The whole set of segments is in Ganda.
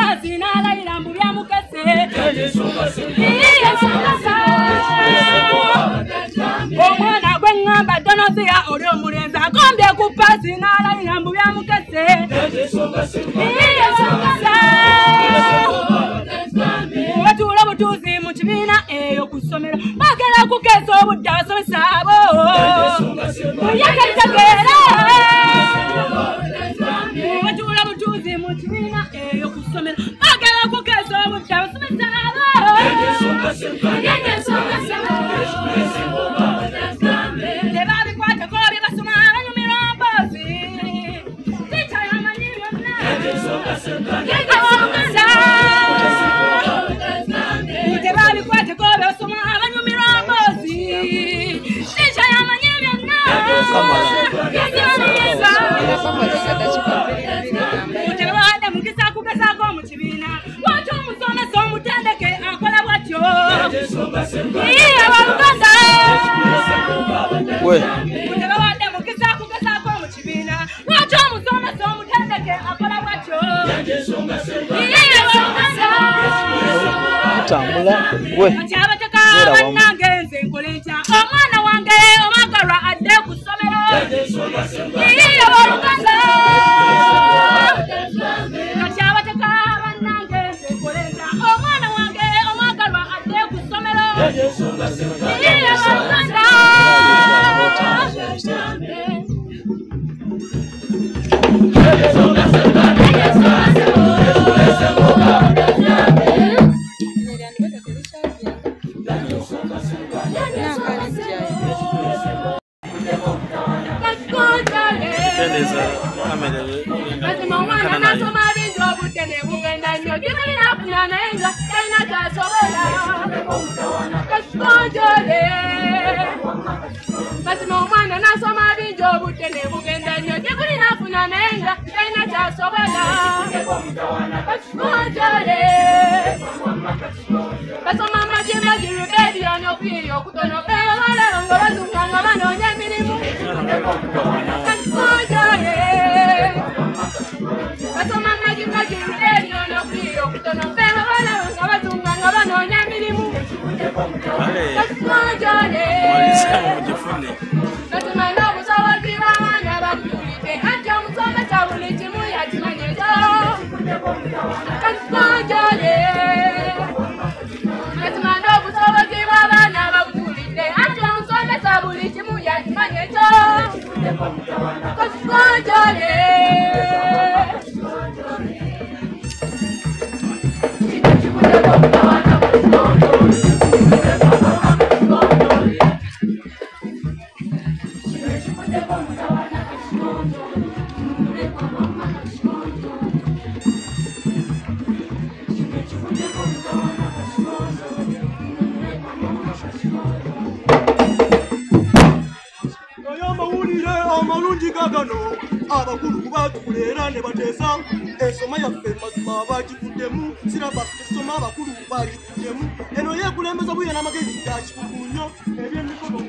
kupasi nala ilambu bya mukese omwana gwe ngamba donozia oli omulenzi agombye kupasi nala ilambu bya mukese batula butuuzi mu kibiina eyo ku ssomero bagera kukeesa obudde abasomesa abo yakitegeera batula butuuzi mu kibiina eyo ku ssomero bagera kukeesa obudde abasomesa abo tebabikwatako bye basoma abanyumira mboozi tica yamanyi byonna tebabikwatako bye basoma abanyumira mboozi tica yamanyi byonna tebawadde mukisa kugezaako mu kibiina lwaki omusomesa omutendeke akola bwatyo abaluganda tebawadde mukisa kugezaako mu kibiina lwaki omusomesa omutendeke akola bwatyo kati abateka bannange nze nkole ntya omwana wange omwagalwa adde ku ssomero abaluganda kati abateka bannange nze nkole ntya omwana wange omwagalwa adde ku ssomero abaluganda abakulu kubakulera ne bateesa ensoma yaffe mazima bagivuddemu sirabasi esoma abakulu bagivuddemu eno yeekulembeza buye n'amagezi gakikukunyo ebyemikono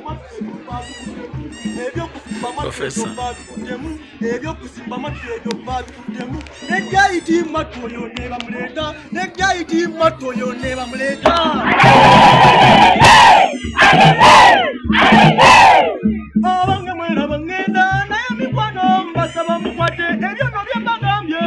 ebyokusimba mattuddemu ebyokuzimba mattu ebyo babivuddemu nebyayiti mattu oyo ne bamuleeta nebyayiti mattu oyo ne bamuleeta abange mwera bangenda naye mikwano mbasaba mukwate ebyo no bye mbagambye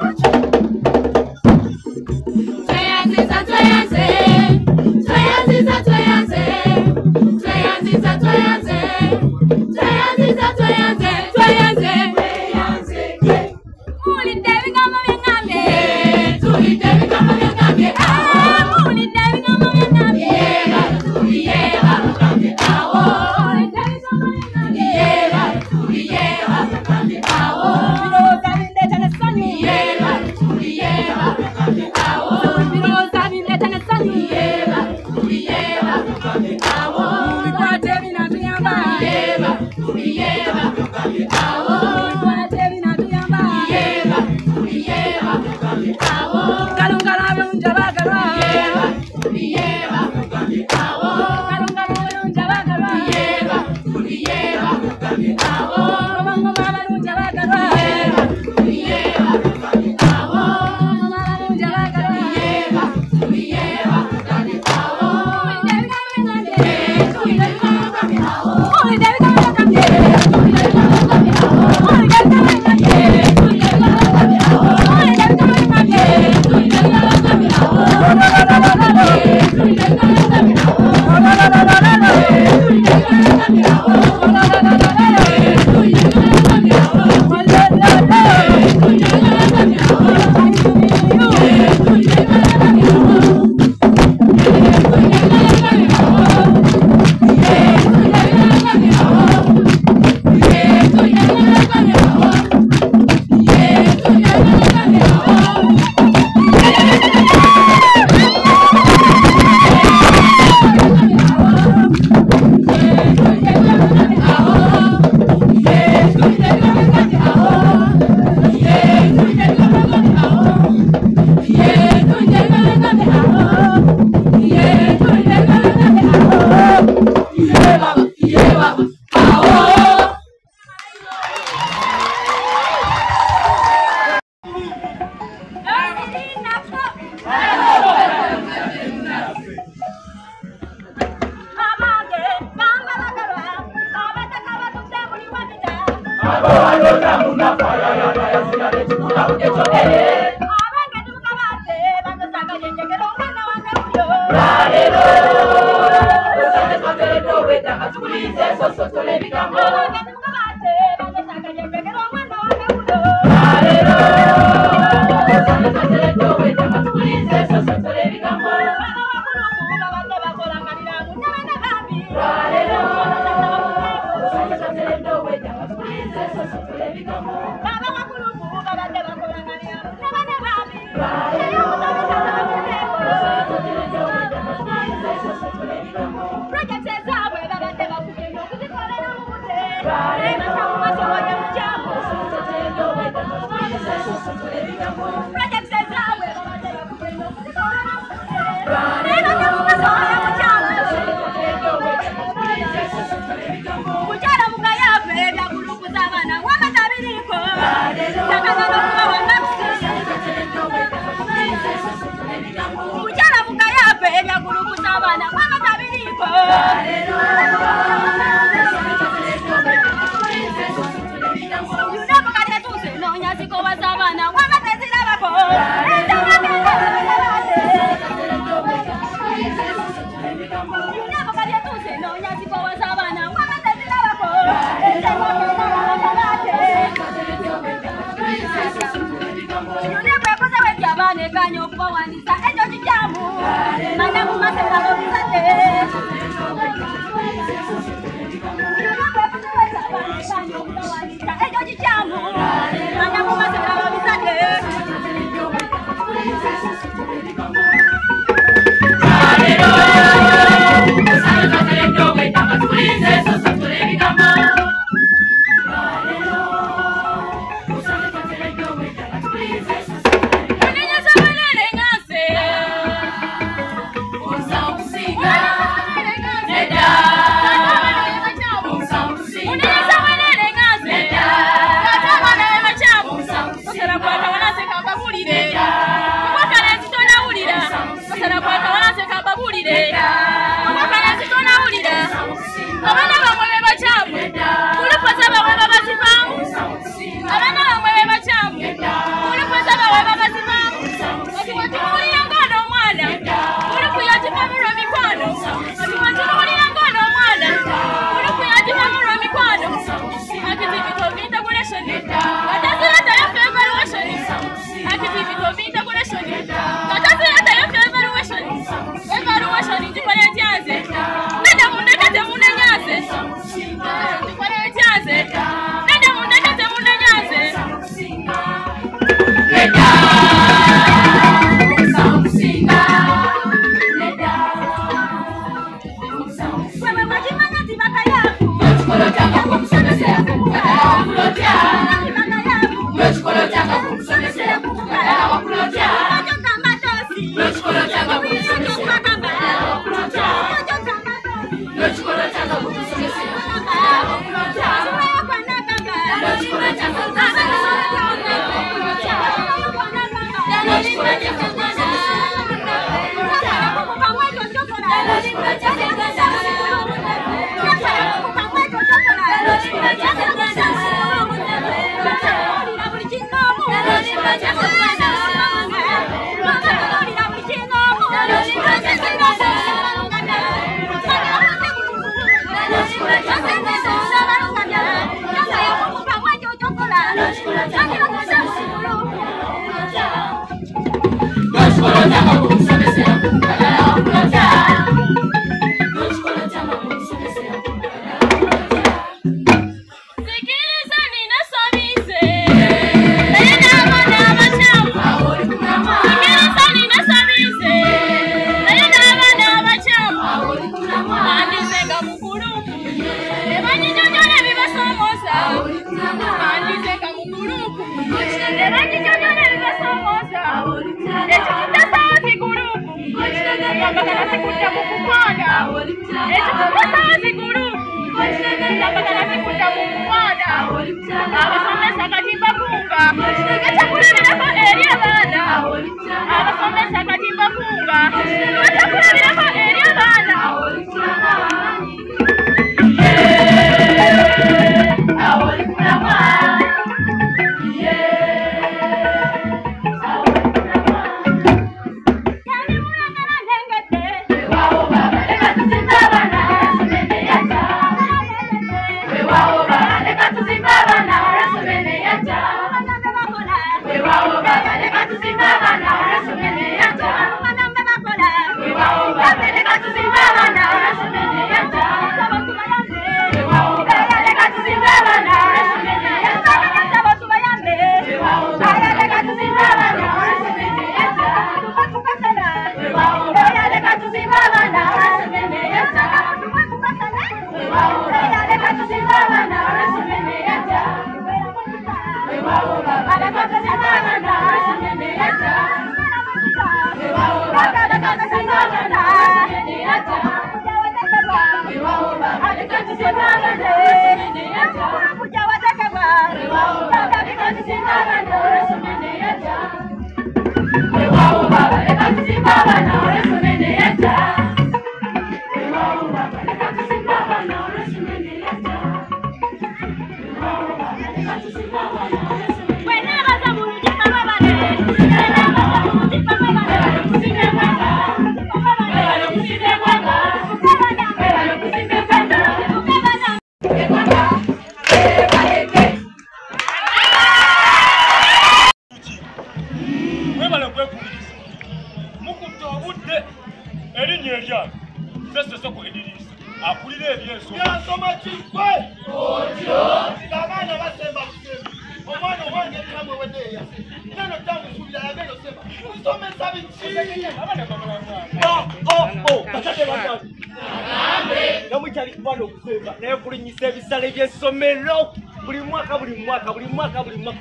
Let's go.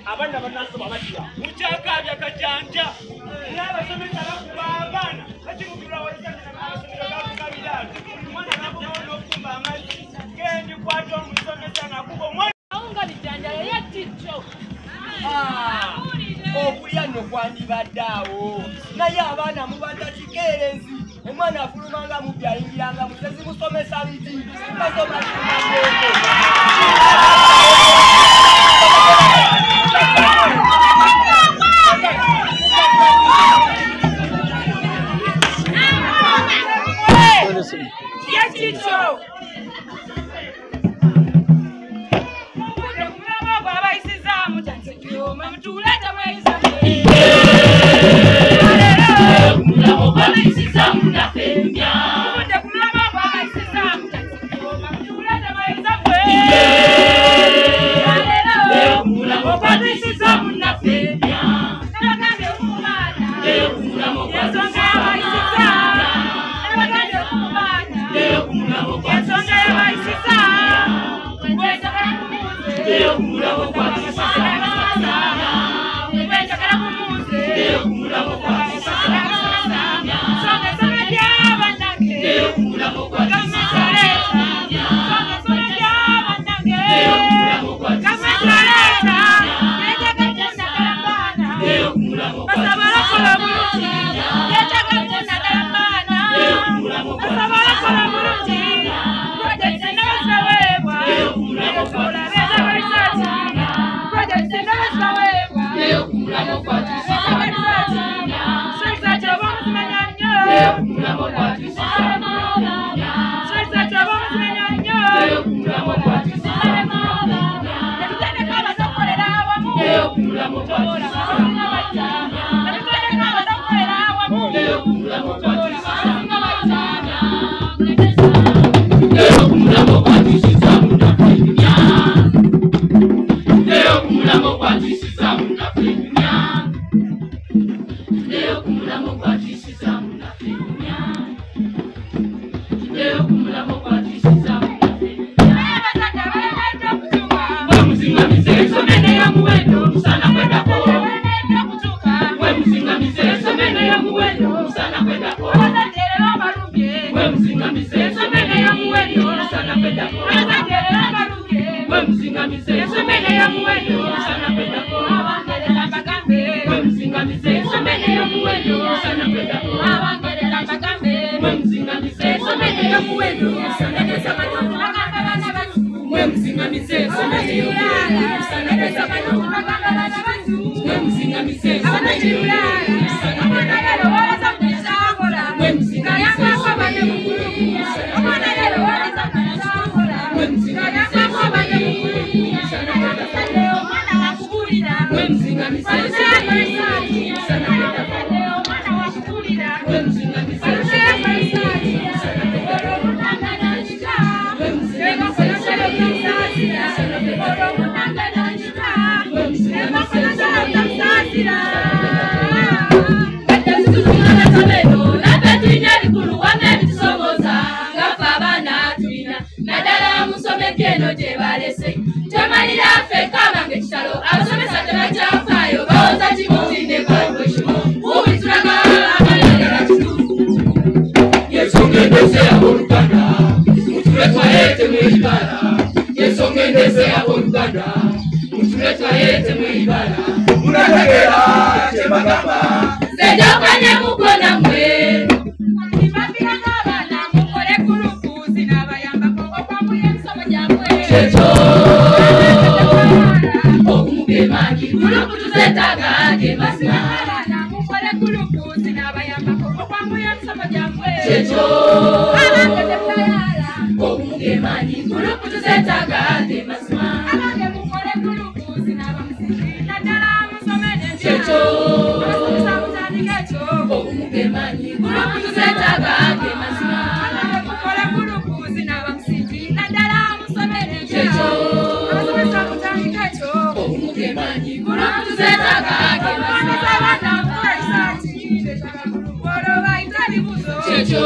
abana banasoma batia muchaka bya kajanja n'abasomesa bakubabana bakimukira walizana n'abasomesa bakubabirana mwana nabo n'okumba amazi kendi kwato musomesa nakubo mwana aunga bijanja yeticho okuya no kwandibaddawo naye abaana mubadda kikeerezi omwana afulumanga mu byayingiranga musezi musomesa biti basoma Yesongendese ab'Oluganda, mutuleta yete mwibala. tegera chemagamba sejo kanye mukona mwe ibabira n'abana mukore kurukuzi n'abayamba koko kwamuye nsoma jamwe sejo omugemanyi kurukutuzetaga gemasina abana mukore kurukuzi n'abayamba koko kwamuye nsoma jamwe sejo abangeze playala omugemanyi kurukutuzetaga gemasina abange mukore kurukuzi n'abamusiki nadala musomene sejo omugemanyi kurukutuzetaga gemasina abange mukore kurukuzi n'abamusiki nadala musomene sejo omugemanyi kurukutuzetaga gemasina abana mukore sejo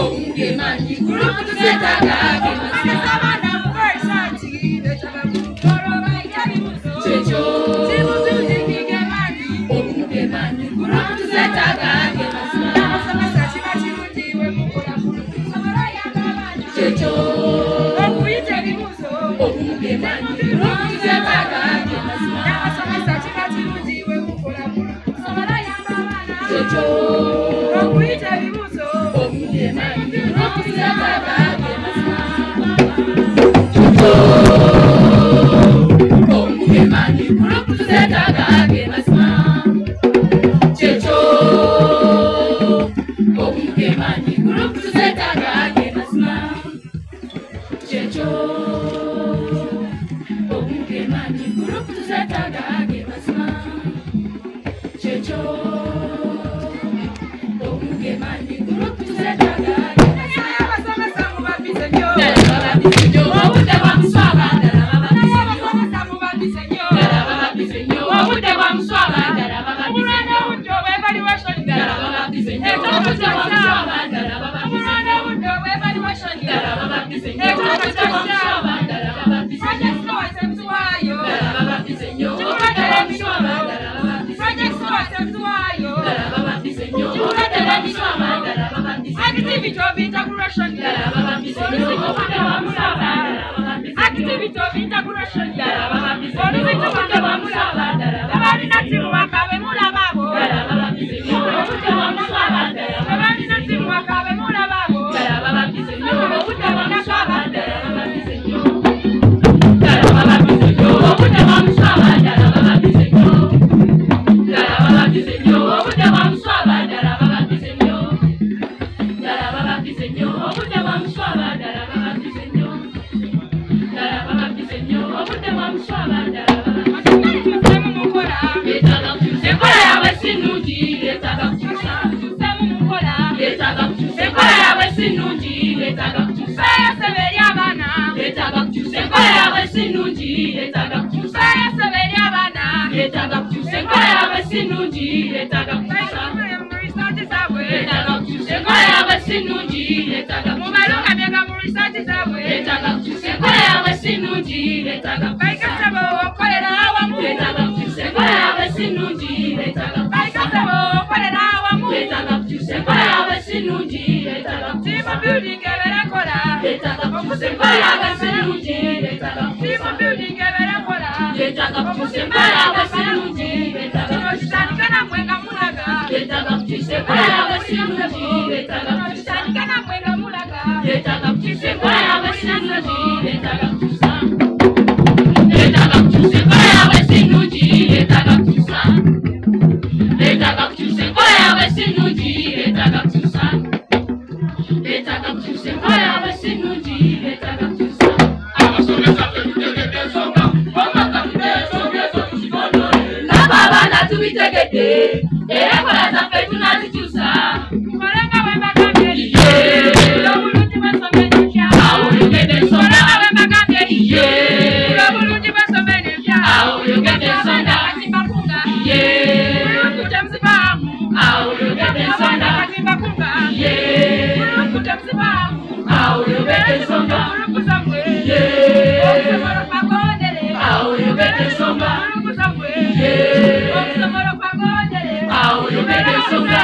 omugemanyi kurukutuzetaga gemasina abana mukore sejo omugemanyi kurukutuzetaga gemasina abasomesa kibakirudiwe mukola kulusomero y'abana sejo okuyita ebibuzo omugemanyi kurukutuzetaga gemasina abasomesa kibakirudiwe mukola kulusomero y'abana sejo okuyita ebibuzo omugemanyi kurukutuzetaga gemasina omugemanyi kurukutuzetaga gemasina sejo omugemanyi kurukutuzetaga gemasina sejo omugemanyi kurukutuzetaga gemasina sejo omugemanyi kurukutuzetaga gemasina abasomesa mubabise nnyo bababise nnyo obudde bwamuswaba ddala bababise nnyo abasomesa mubabise nnyo bababise nnyo obudde bwamuswaba ddala bababise nnyo obudde obw'evaluation ddala bababise nnyo obudde bwamuswaba ddala bababise nnyo obudde obw'evaluation ddala bababise nnyo obudde bwamuswaba ddala bababise nnyo project wasemtuwayo ddala bababise nnyo obudde bwamuswaba ddala bababise nnyo project wasemtuwayo ddala bababise nnyo obudde bwamuswaba ddala bababise nnyo activity of integration ddala bababise nnyo obudde bwamuswaba ddala bababise nnyo activity of integration ddala bababise nnyo obudde bwamuswaba ddala babalina timu wakabe mulababo ddala bababise nnyo obudde bwamuswaba ddala babalina timu wakabe mulababo ddala bababise nnyo obudde bwamuswaba ddala bababise nnyo ddala bababise nnyo obudde bwamuswaba ddala bababise nnyo ddala bababise nnyo obudde bwamuswaba ddala bababise nnyo ddala bababise nnyo obudde bwamuswaba ddala bababise nnyo ddala bababise nnyo obudde bwamuswaba ddala enkola yaabwe si nnungi yeetaaga kukyusa enkola yaabwe si nnungi yeetaaga kukyusa yasaba eri abaana yeetaaga kukyusa enkola yaabwe si nnungi yeetaaga kukyusa yasaba eri abaana yeetaaga kukyusa enkola yaabwe si nnungi yeetaaga kukyusa yeetaaga kukyusa enkola yaabwe si nnungi yeetaaga mubalungamyenga mu risaati zaabwe yeetaaga kukyusa enkola yaabwe si nnungi yeetaaga bayikasaba okolera awamu yeetaaga kukyusa enkola yaabwe si nnungi yeetaaga bayikasaba okolera awamu yeetaaga kukyusa enkola yaabwe si nnungi yeetaaga team building eberakola yeetaaga kukyusa enkola yaabwe si nnungi yeetaaga team building eberakola yeetaaga kukyusa enkola yaabwe si nnungi yeetaaga kitandika namwe nga mulaga yeetaaga kukyusa enkola yaabwe si nnungi yeetaaga kitandika namwe nga mulaga yeetaaga kukyusa enkola yaabwe si nnungi yeetaaga kukyusa yeetaaga kukyusa enkola yaabwe si nnungi yeetaaga kukyusa yeetaaga kukyusa enkola yaabwe si nnungi yeetaaga kukyusa yeetaaga kukyusa enkola yaabwe si nnungi yeetaaga kukyusa abasomesa ffe tutegedde ensonga omwaka tuteesonga ezo tukigondoole nabo abaana tubitegedde era enkola zaffe tunazikyusa mukolenga bwe mbagambye olw'obulungi bw'essomero empya awo oyogedde ensonga bwe mbagambye olw'obulungi bw'essomero empya awo oyogedde ensonga katimbakunga bulungi temuzibaamu awo oyogedde ensonga katimbakunga bulungi temuzibaamu awo oyogedde ensonga bulunguza mwe okusomero kwagondere awo oyogedde ensonga bulunguza mwe okusomero kwagondere awo oyogedde ensonga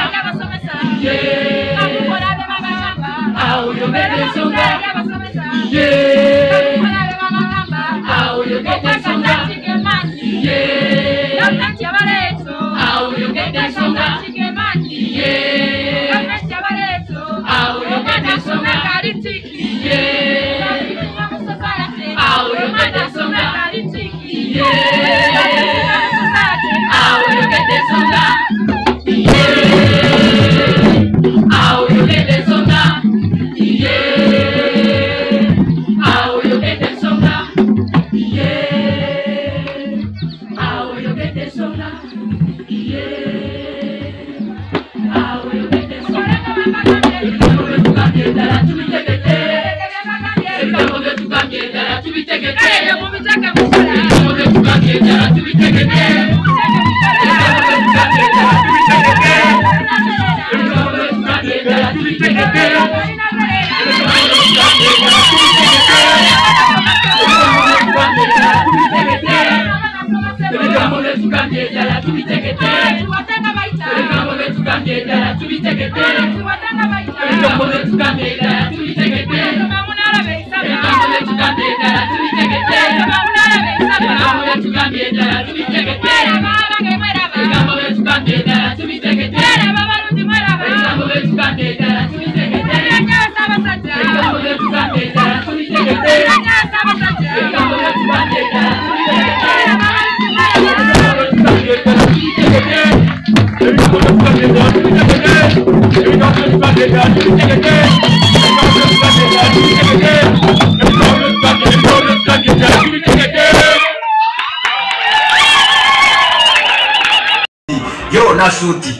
Yo, na shuti.